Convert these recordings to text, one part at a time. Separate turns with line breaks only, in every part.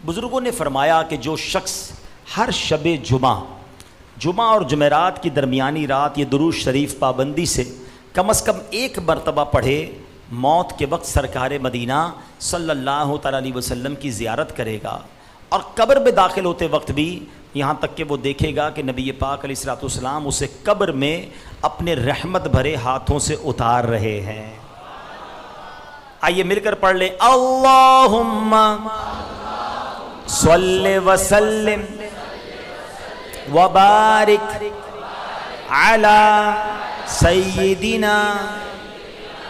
بزرگوں نے فرمایا کہ جو شخص ہر شب جمعہ اور جمعرات کی درمیانی رات یہ درود شریف پابندی سے کم از کم ایک مرتبہ پڑھے، موت کے وقت سرکار مدینہ صلی اللہ تعالیٰ علیہ وسلم کی زیارت کرے گا، اور قبر میں داخل ہوتے وقت بھی یہاں تک کہ وہ دیکھے گا کہ نبی پاک علیہ الصلوۃ والسلام اسے قبر میں اپنے رحمت بھرے ہاتھوں سے اتار رہے ہیں۔ آئیے مل کر پڑھ لیں، اللہم صلی وسلم وبارک علی سیدنا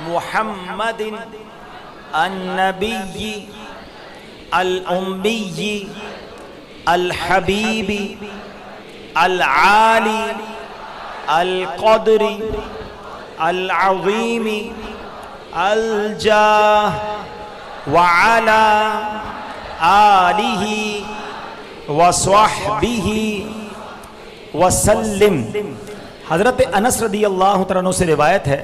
محمد النبی الامی الحبیب العالی القدر العظیم الجاہ وعلی آلہ وصحبہ وسلم۔ حضرت انس رضی اللہ تعالیٰ عنہ سے روایت ہے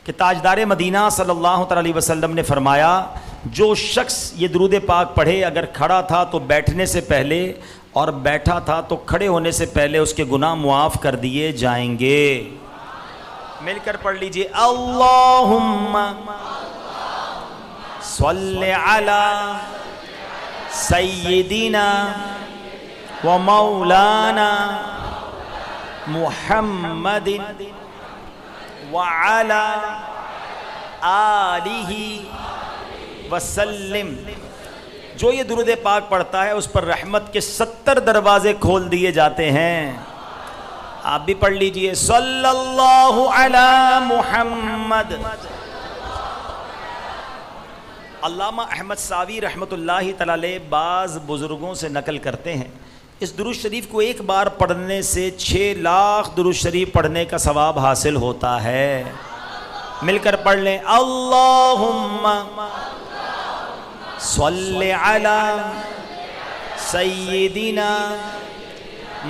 کہ تاجدار مدینہ صلی اللہ تعالیٰ علیہ وسلم نے فرمایا، جو شخص یہ درود پاک پڑھے، اگر کھڑا تھا تو بیٹھنے سے پہلے اور بیٹھا تھا تو کھڑے ہونے سے پہلے اس کے گناہ معاف کر دیے جائیں گے۔ مل کر پڑھ لیجئے، اللہم صلی علی سیدنا و مولانا محمد وعلی آلہ وسلم۔ جو یہ درود پاک پڑھتا ہے اس پر رحمت کے 70 دروازے کھول دیے جاتے ہیں۔ آپ بھی پڑھ لیجئے، صلی اللہ علی محمد۔ علامہ احمد ساوی رحمۃ اللہ تعالی علیہ بعض بزرگوں سے نقل کرتے ہیں، اس درود شریف کو ایک بار پڑھنے سے 6 لاکھ درود شریف پڑھنے کا ثواب حاصل ہوتا ہے۔ مل کر پڑھ لیں، اللہم صلی علی سیدنا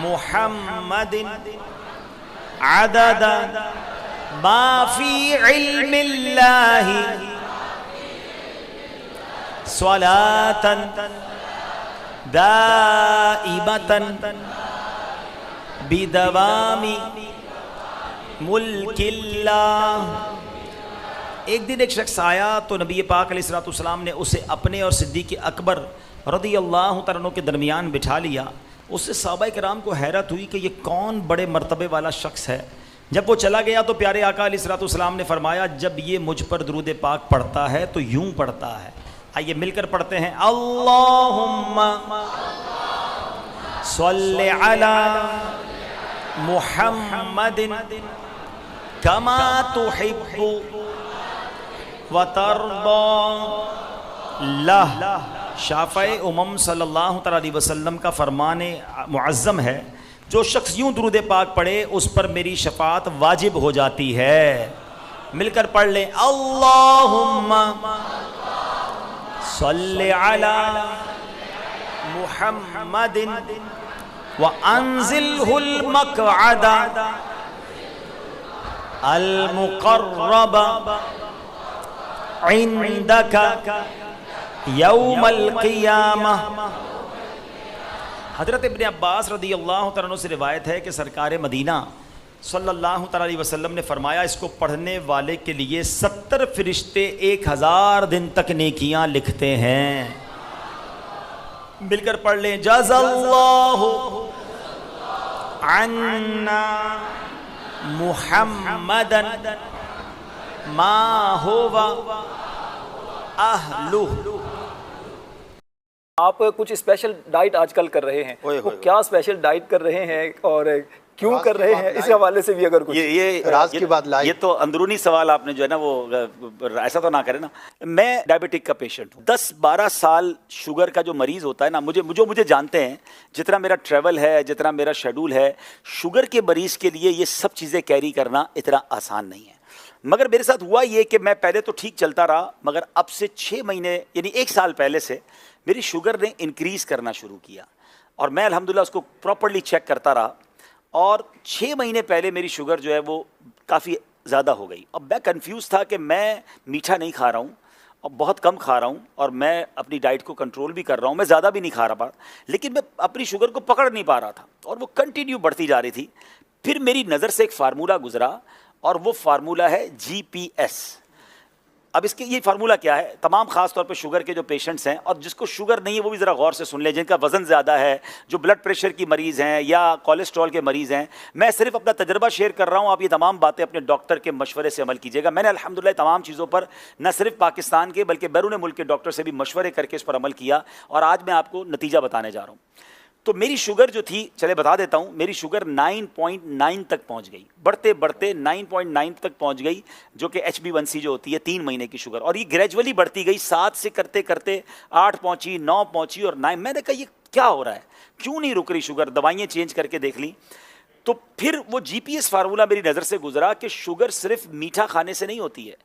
محمد عدد ما فی علم اللہ صلاۃ دائمۃ بدوام ملک اللہ۔ ایک دن ایک شخص آیا تو نبی پاک علیہ الصلوۃ والسلام نے اسے اپنے اور صدیق اکبر رضی اللہ تعالیٰ عنہ کے درمیان بٹھا لیا۔ اس سے صحابہ کرام کو حیرت ہوئی کہ یہ کون بڑے مرتبے والا شخص ہے۔ جب وہ چلا گیا تو پیارے آقا علیہ الصلوۃ والسلام نے فرمایا، جب یہ مجھ پر درود پاک پڑھتا ہے تو یوں پڑھتا ہے۔ آئیے مل کر پڑھتے ہیں، اللہم صلی علی محمد کما تحب وترضى۔ لہ شافع امم صلی اللہ تعالیٰ علیہ وسلم کا فرمان معظم ہے، جو شخص یوں درود پاک پڑھے اس پر میری شفاعت واجب ہو جاتی ہے۔ مل کر پڑھ لیں، اللہم صلی علی محمد وانزلہ المقعد المقرب عندک یوم القیامہ۔ حضرت ابن عباس رضی اللہ تعالیٰ عنہ سے روایت ہے کہ سرکار مدینہ صلی اللہ تعالیٰ علیہ وسلم نے فرمایا، اس کو پڑھنے والے کے لیے 70 فرشتے 1000 دن تک نیکیاں لکھتے ہیں۔ مل کر پڑھ لیں، جزا اللہ عنا محمدا ما ہوا اہلہ۔
آپ کچھ اسپیشل ڈائٹ آج کل کر رہے ہیں، وہ کیا اسپیشل ڈائٹ کر رہے ہیں اور کیوں کر رہے ہیں، اس حوالے سے بھی اگر کچھ
راز کی بات لائے۔ یہ تو اندرونی سوال آپ نے جو ہے نا وہ ایسا تو نہ کرے نا۔ میں ڈائبٹک کا پیشنٹ ہوں، 10-12 سال شوگر کا جو مریض ہوتا ہے نا، مجھے جانتے ہیں، جتنا میرا ٹریول ہے، جتنا میرا شیڈول ہے، شوگر کے مریض کے لیے یہ سب چیزیں کیری کرنا اتنا آسان نہیں ہے۔ مگر میرے ساتھ ہوا یہ کہ میں پہلے تو ٹھیک چلتا رہا، مگر اب سے 6 مہینے یعنی 1 سال پہلے سے میری شوگر نے انکریز کرنا شروع کیا، اور میں الحمدللہ اس کو پراپرلی چیک کرتا رہا، اور 6 مہینے پہلے میری شوگر جو ہے وہ کافی زیادہ ہو گئی۔ اب میں کنفیوز تھا کہ میں میٹھا نہیں کھا رہا ہوں اور بہت کم کھا رہا ہوں اور میں اپنی ڈائٹ کو کنٹرول بھی کر رہا ہوں, میں زیادہ بھی نہیں کھا رہا, لیکن میں اپنی شوگر کو پکڑ نہیں پا رہا تھا اور وہ کنٹینیو بڑھتی جا رہی تھی. پھر میری نظر سے ایک فارمولہ گزرا اور وہ فارمولہ ہے GPS. اب اس کے یہ فارمولہ کیا ہے, تمام خاص طور پہ شوگر کے جو پیشنٹس ہیں اور جس کو شوگر نہیں ہے وہ بھی ذرا غور سے سن لیں, جن کا وزن زیادہ ہے, جو بلڈ پریشر کی مریض ہیں یا کولیسٹرول کے مریض ہیں, میں صرف اپنا تجربہ شیئر کر رہا ہوں, آپ یہ تمام باتیں اپنے ڈاکٹر کے مشورے سے عمل کیجیے گا. میں نے الحمدللہ تمام چیزوں پر نہ صرف پاکستان کے بلکہ بیرون ملک کے ڈاکٹر سے بھی مشورے کر کے اس پر عمل کیا اور آج میں آپ کو نتیجہ بتانے جا رہا ہوں. تو میری شوگر جو تھی, چلے بتا دیتا ہوں, میری شوگر 9.9 تک پہنچ گئی, بڑھتے بڑھتے 9.9 تک پہنچ گئی, جو کہ HB1C جو ہوتی ہے 3 مہینے کی شوگر, اور یہ گریجولی بڑھتی گئی, 7 سے کرتے کرتے 8 پہنچی, 9 پہنچی اور 9. میں نے کہا یہ کیا ہو رہا ہے, کیوں نہیں رک رہی شوگر, دوائیاں چینج کر کے دیکھ لی. تو پھر وہ GPS فارمولہ میری نظر سے گزرا کہ شوگر صرف میٹھا کھانے سے نہیں ہوتی ہے.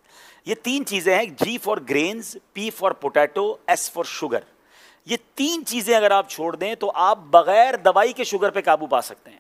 یہ 3 چیزیں ہیں, G for greens, P for potato, S for sugar. یہ 3 چیزیں اگر آپ چھوڑ دیں تو آپ بغیر دوائی کے شوگر پہ قابو پا سکتے ہیں.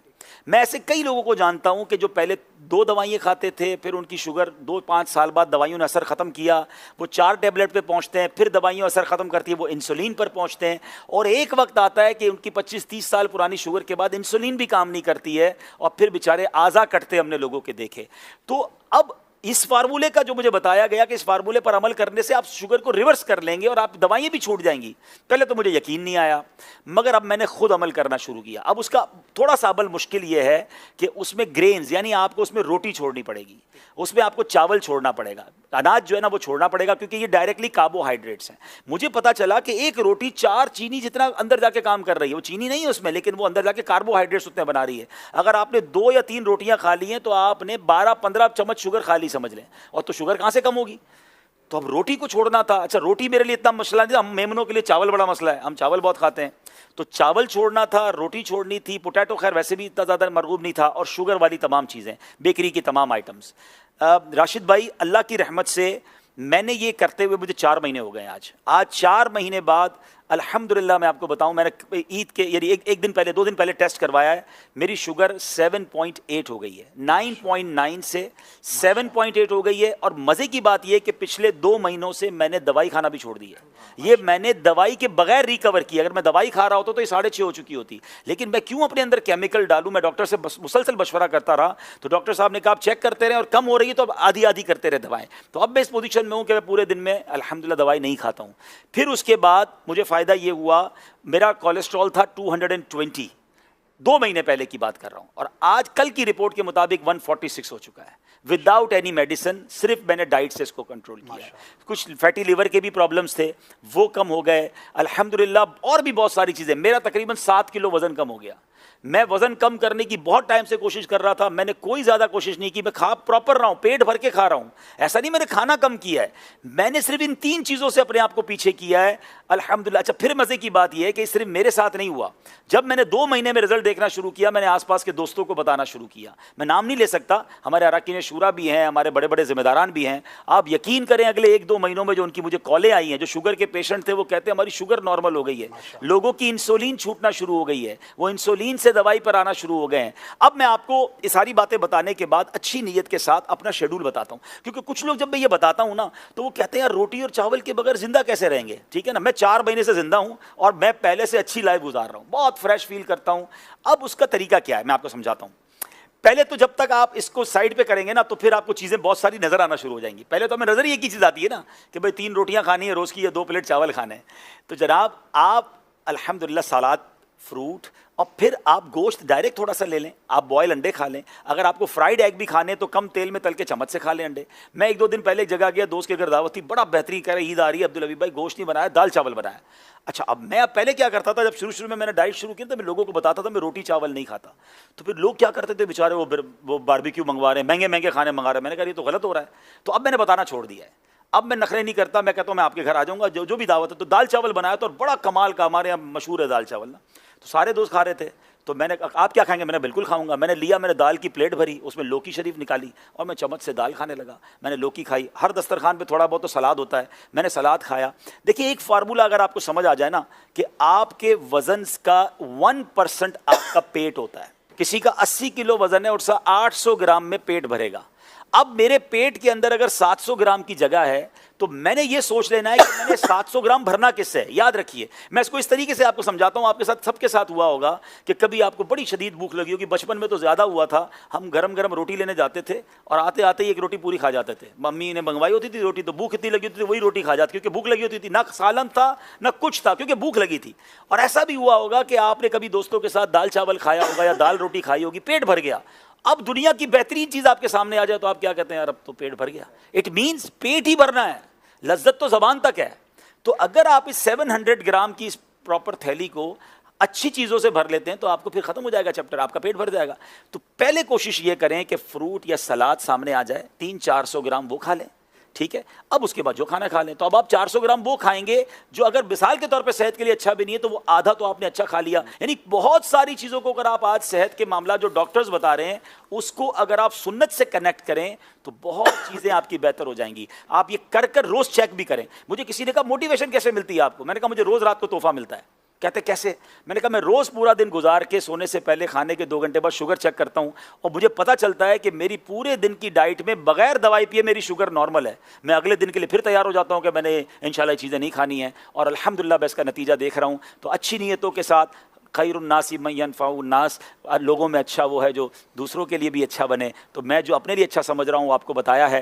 میں ایسے کئی لوگوں کو جانتا ہوں کہ جو پہلے 2 دوائیں کھاتے تھے, پھر ان کی شوگر 2-5 سال بعد دوائیوں نے اثر ختم کیا, وہ 4 ٹیبلٹ پہ پہنچتے ہیں, پھر دوائیوں اثر ختم کرتی ہے, وہ انسولین پر پہنچتے ہیں, اور ایک وقت آتا ہے کہ ان کی 25-30 سال پرانی شوگر کے بعد انسولین بھی کام نہیں کرتی ہے اور پھر بیچارے اعضا کٹتے ہم نے لوگوں کے دیکھے. تو اب اس فارمولے کا جو مجھے بتایا گیا کہ اس فارمولے پر عمل کرنے سے آپ شوگر کو ریورس کر لیں گے اور آپ دوائیں بھی چھوٹ جائیں گی, پہلے تو مجھے یقین نہیں آیا, مگر اب میں نے خود عمل کرنا شروع کیا. اب اس کا تھوڑا سا عمل مشکل یہ ہے کہ اس میں گرینز, یعنی آپ کو اس میں روٹی چھوڑنی پڑے گی, اس میں آپ کو چاول چھوڑنا پڑے گا, اناج جو ہے نا وہ چھوڑنا پڑے گا, کیونکہ یہ ڈائریکٹلی کاربوہائیڈریٹس ہیں. مجھے پتا چلا کہ ایک روٹی 4 چینی جتنا اندر جا کے کام کر رہی ہے, وہ چینی نہیں ہے اس میں, لیکن وہ اندر جا کے کاربوہائیڈریٹس اتنے بنا رہی ہے. اگر آپ نے 2 یا 3 روٹیاں کھا لی ہیں تو آپ نے 12-15 چمچ شوگر کھا لی سمجھ لیں, اور تو شوگر کہاں سے کم ہوگی. تو اب روٹی کو چھوڑنا تھا. اچھا روٹی میرے لیے اتنا مسئلہ نہیں تھا, ہم میمنوں کے لیے چاول بڑا مسئلہ ہے, ہم چاول بہت کھاتے ہیں, تو چاول چھوڑنا تھا, روٹی چھوڑنی تھی, پوٹیٹو خیر ویسے بھی اتنا زیادہ مرغوب نہیں تھا, اور شوگر والی تمام چیزیں, بیکری کی تمام آئٹمس. راشد بھائی اللہ کی رحمت سے میں نے یہ کرتے ہوئے مجھے 4 مہینے ہو گئے. آج 4 مہینے بعد الحمدللہ میں آپ کو بتاؤں, میں نے عید کے یعنی ایک دن پہلے 2 دن پہلے ٹیسٹ کروایا ہے, میری شوگر 7.8 ہو گئی ہے, 9.9 سے 7.8 ہو گئی ہے. اور مزے کی بات یہ کہ پچھلے 2 مہینوں سے میں نے دوائی کھانا بھی چھوڑ دی ہے. یہ میں نے دوائی کے بغیر ریکور کی. اگر میں دوائی کھا رہا ہوتا تو یہ 6.5 ہو چکی ہوتی, لیکن میں کیوں اپنے اندر کیمیکل ڈالوں. میں ڈاکٹر سے مسلسل مشورہ کرتا رہا, تو ڈاکٹر صاحب نے کہا آپ چیک کرتے رہیں, اور کم ہو رہی ہے تو اب آدھی کرتے رہے دوائیں. تو اب میں اس پوزیشن میں ہوں کہ میں پورے دن میں الحمدللہ دوائی نہیں کھاتا ہوں. پھر اس کے بعد مجھے فائدہ یہ ہوا, میرا کولیسٹرول تھا 220, 2 مہینے پہلے کی بات کر رہا ہوں, اور آج کل کی رپورٹ کے مطابق 146 ہو چکا ہے وداؤٹ اینی میڈیسن. صرف میں نے ڈائٹ سے اس کو کنٹرول کیا ہے. کچھ فیٹی لیور کے بھی پرابلمس تھے, وہ کم ہو گئے الحمدللہ, اور بھی بہت ساری چیزیں. میرا تقریباً 7 کلو وزن کم ہو گیا. میں وزن کم کرنے کی بہت ٹائم سے کوشش کر رہا تھا, میں نے کوئی زیادہ کوشش نہیں کی, میں کھا پراپر رہا ہوں, پیٹ بھر کے کھا رہا ہوں, ایسا نہیں میں نے کھانا کم کیا ہے, میں نے صرف ان 3 چیزوں سے اپنے آپ کو پیچھے کیا ہے الحمدللہ. اچھا پھر مزے کی بات یہ ہے کہ صرف میرے ساتھ نہیں ہوا, جب میں نے 2 مہینے میں رزلٹ دیکھنا شروع کیا, میں نے آس پاس کے دوستوں کو بتانا شروع کیا. میں نام نہیں لے سکتا, ہمارے اراکین شورا بھی ہیں, ہمارے بڑے بڑے ذمہ داران بھی ہیں. آپ یقین کریں اگلے 1-2 مہینوں میں جو ان کی مجھے کالیں آئی ہیں, جو شوگر کے پیشنٹ تھے, وہ کہتے ہیں ہماری شوگر نارمل ہو گئی ہے, لوگوں کی انسولین چھوٹنا شروع ہو گئی ہے, وہ انسولین سے دوائی پر آنا شروع ہو گئے ہیں. اب میں آپ کو یہ ساری باتیں بتانے کے بعد اچھی نیت کے ساتھ اپنا شیڈول بتاتا ہوں, کیونکہ کچھ لوگ جب میں یہ بتاتا ہوں نا تو وہ کہتے ہیں یار روٹی اور چاول کے بغیر زندہ کیسے رہیں گے. ٹھیک ہے نا, میں 4 مہینے سے زندہ ہوں اور میں پہلے سے اچھی لائف گزار رہا ہوں, بہت فریش فیل کرتا ہوں. اب اس کا طریقہ کیا ہے میں آپ کو سمجھاتا ہوں. پہلے تو جب تک آپ اس کو سائڈ پہ کریں گے نا تو پھر آپ کو چیزیں بہت ساری نظر آنا شروع ہو جائیں گی. پہلے تو ہمیں نظر ایک ہی چیز آتی ہے نا کہ بھائی 3 روٹیاں کھانی ہے روز کی یا 2 پلیٹ چاول کھانے ہیں. تو جناب آپ الحمدللہ سلاد, فروٹ, اور پھر آپ گوشت ڈائریکٹ تھوڑا سا لے لیں, آپ بوائل انڈے کھا لیں. اگر آپ کو فرائیڈ ایگ بھی کھانے تو کم تیل میں تل کے چمچ سے کھا لیں انڈے. میں 1-2 دن پہلے ایک جگہ گیا, دوست کے گھر دعوت تھی, بڑا بہترین کہہ رہے عید آ رہی ہے عبدالحبیب بھائی گوشت نہیں بنایا, دال چاول بنایا. اچھا اب میں پہلے کیا کرتا تھا, جب شروع میں نے ڈائٹ شروع کی تو میں لوگوں کو بتاتا تھا میں روٹی چاول نہیں کھاتا. تو پھر لوگ کیا کرتے تھے بیچارے, وہ باربیکیو منگوا رہے ہیں, مہنگے کھانے منگا رہے ہیں. میں نے کہا یہ تو غلط ہو رہا ہے. تو اب میں نے بتانا چھوڑ دیا ہے, اب میں نخرے نہیں کرتا, میں کہتا ہوں میں آپ کے گھر آ جاؤں گا, جو بھی دعوت ہے. تو دال چاول بنایا تو, اور بڑا کمال کا, ہمارے یہاں مشہور ہے دال چاول نا, تو سارے دوست کھا رہے تھے. تو میں نے آپ کیا کھائیں گے, میں نے بالکل کھاؤں گا. میں نے لیا, میں نے دال کی پلیٹ بھری, اس میں لوکی شریف نکالی اور میں چمچ سے دال کھانے لگا. میں نے لوکی کھائی, ہر دسترخوان پہ تھوڑا بہت تو سلاد ہوتا ہے, میں نے سلاد کھایا. دیکھیے ایک فارمولہ اگر آپ کو سمجھ آ جائے نا کہ آپ کے وزن کا 1% آپ کا پیٹ ہوتا ہے. کسی کا 80 کلو وزن ہے اور 800 گرام میں پیٹ بھرے گا. اب میرے پیٹ کے اندر اگر 700 گرام کی جگہ ہے تو میں نے یہ سوچ لینا ہے کہ میں نے 700 گرام بھرنا کس سے ہے. یاد رکھیے, میں اس کو اس طریقے سے آپ کو سمجھاتا ہوں, آپ کے ساتھ سب کے ساتھ ہوا ہوگا کہ کبھی آپ کو بڑی شدید بھوک لگی ہوگی. بچپن میں تو زیادہ ہوا تھا, ہم گرم گرم روٹی لینے جاتے تھے اور آتے آتے ہی ایک روٹی پوری کھا جاتے تھے. ممی نے منگوائی ہوتی تھی روٹی, تو بھوک اتنی لگی ہوتی تھی وہی روٹی کھا جاتی, کیونکہ بھوک لگی ہوتی تھی, نہ سالن تھا نہ کچھ تھا, کیونکہ بھوک لگی تھی. اور ایسا بھی ہوا ہوگا کہ آپ نے کبھی دوستوں کے ساتھ دال چاول کھایا ہوگا یا دال روٹی کھائی ہوگی, پیٹ بھر گیا. اب دنیا کی بہترین چیز آپ کے سامنے آ جائے تو آپ کیا کہتے ہیں, یار اب تو پیٹ بھر گیا. اٹ مینس پیٹ ہی بھرنا ہے, لذت تو زبان تک ہے. تو اگر آپ اس 700 گرام کی اس پراپر تھیلی کو اچھی چیزوں سے بھر لیتے ہیں تو آپ کو پھر ختم ہو جائے گا چیپٹر, آپ کا پیٹ بھر جائے گا. تو پہلے کوشش یہ کریں کہ فروٹ یا سلاد سامنے آ جائے, 300-400 گرام وہ کھا لیں, ٹھیک ہے. اب اس کے بعد جو کھانا کھا لیں. تو اب آپ 400 گرام وہ کھائیں گے جو اگر مثال کے طور پہ صحت کے لیے اچھا بھی نہیں ہے, تو وہ آدھا تو آپ نے اچھا کھا لیا. یعنی بہت ساری چیزوں کو اگر آپ آج صحت کے معاملات جو ڈاکٹرز بتا رہے ہیں اس کو اگر آپ سنت سے کنیکٹ کریں تو بہت چیزیں آپ کی بہتر ہو جائیں گی. آپ یہ کر کر روز چیک بھی کریں. مجھے کسی نے کہا موٹیویشن کیسے ملتی ہے آپ کو, میں نے کہا مجھے روز رات کو تحفہ ملتا ہے. کہتے کیسے؟ میں نے کہا میں روز پورا دن گزار کے سونے سے پہلے کھانے کے 2 گھنٹے بعد شوگر چیک کرتا ہوں, اور مجھے پتہ چلتا ہے کہ میری پورے دن کی ڈائٹ میں بغیر دوائی پیے میری شوگر نارمل ہے. میں اگلے دن کے لیے پھر تیار ہو جاتا ہوں کہ میں نے انشاءاللہ یہ چیزیں نہیں کھانی ہیں, اور الحمدللہ میں اس کا نتیجہ دیکھ رہا ہوں. تو اچھی نیتوں کے ساتھ خیر الناس من ینفع الناس, لوگوں میں اچھا وہ ہے جو دوسروں کے لیے بھی اچھا بنے. تو میں جو اپنے لیے اچھا سمجھ رہا ہوں وہ آپ کو بتایا ہے.